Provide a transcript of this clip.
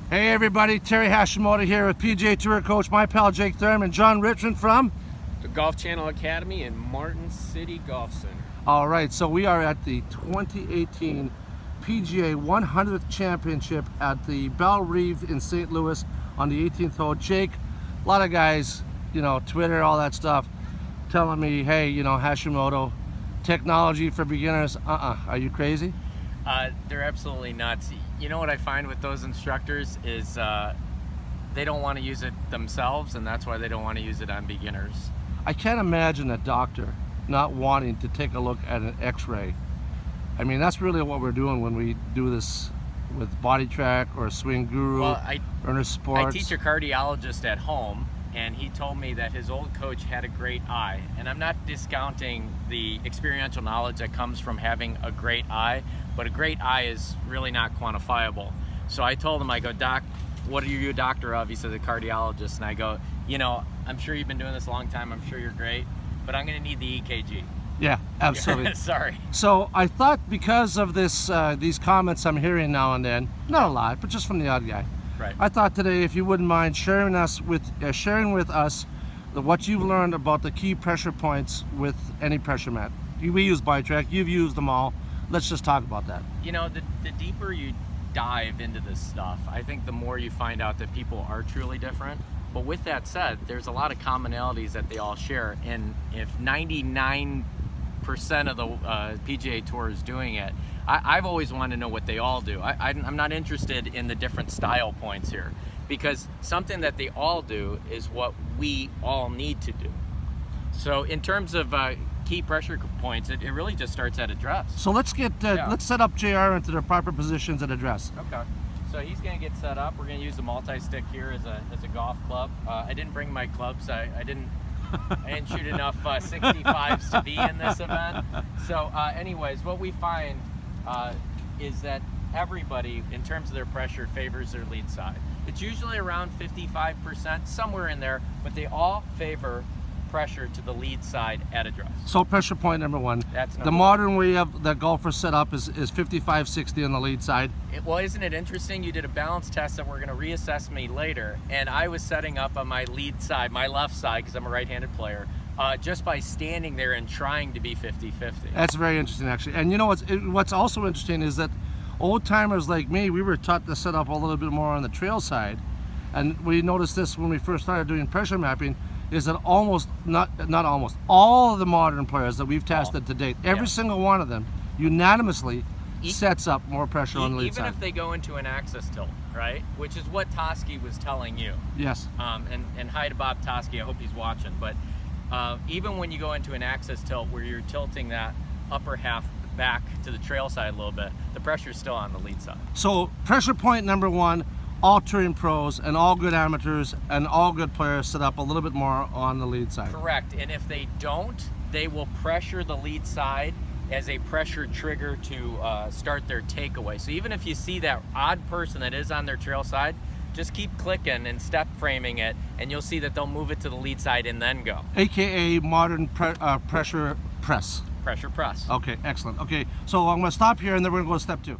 Hey everybody, Terry Hashimoto here with PGA Tour Coach, my pal Jake Thurman, John Richmond from the Golf Channel Academy in Martin City Golf Center. All right, so we are at the 2018 PGA 100th Championship at the Belle Reve in St. Louis on the 18th hole. Jake, a lot of guys, Twitter, all that stuff, telling me, hey, Hashimoto, technology for beginners, are you crazy? They're absolutely nuts. You know what I find with those instructors is they don't want to use it themselves, and that's why they don't want to use it on beginners. I can't imagine a doctor not wanting to take a look at an x-ray. I mean, that's really what we're doing when we do this with BodiTrak or Swing Guru or Earner Sports. I teach a cardiologist at home, and he told me that his old coach had a great eye. And I'm not discounting the experiential knowledge that comes from having a great eye, but a great eye is really not quantifiable. So I told him, I go, Doc, what are you a doctor of? He said, a cardiologist. And I go, I'm sure you've been doing this a long time. I'm sure you're great, but I'm going to need the EKG. Yeah, absolutely. Sorry. So I thought because of this, these comments I'm hearing now and then, not a lot, but just from the odd guy. Right. I thought today, if you wouldn't mind sharing with us what you've learned about the key pressure points with any pressure mat. We use BodiTrak. You've used them all. Let's just talk about that. The deeper you dive into this stuff, I think the more you find out that people are truly different. But with that said, there's a lot of commonalities that they all share. And if 99% of the PGA Tour is doing it, I've always wanted to know what they all do. I'm not interested in the different style points here, because something that they all do is what we all need to do. So in terms of key pressure points, it really just starts at address. So let's set up JR into their proper positions at address. Okay. So he's going to get set up. We're going to use the multi-stick here as a golf club. I didn't bring my clubs. I didn't shoot enough 65s to be in this event. So anyways, what we find is that everybody, in terms of their pressure, favors their lead side. It's usually around 55%, somewhere in there, but they all favor pressure to the lead side at address. So pressure point number one. That's the modern way of the golfers set up is 55-60 on the lead side. Well, isn't it interesting? You did a balance test that we're going to reassess me later, and I was setting up on my lead side, my left side, because I'm a right-handed player, just by standing there and trying to be 50-50. That's very interesting, actually. And what's also interesting is that old timers like me, we were taught to set up a little bit more on the trail side, and we noticed this when we first started doing pressure mapping, is that all of the modern players that we've tested to date, every single one of them unanimously sets up more pressure on the lead side. Even if they go into an axis tilt, right? Which is what Toski was telling you. Yes. And hi to Bob Toski, I hope he's watching. But even when you go into an axis tilt where you're tilting that upper half back to the trail side a little bit, the pressure's still on the lead side. So pressure point number one, all touring pros and all good amateurs and all good players set up a little bit more on the lead side. Correct. And if they don't, they will pressure the lead side as a pressure trigger to start their takeaway. So even if you see that odd person that is on their trail side, just keep clicking and step framing it, and you'll see that they'll move it to the lead side and then go. AKA modern pressure press. Pressure press. Okay, excellent. Okay, so I'm going to stop here and then we're going to go to step two.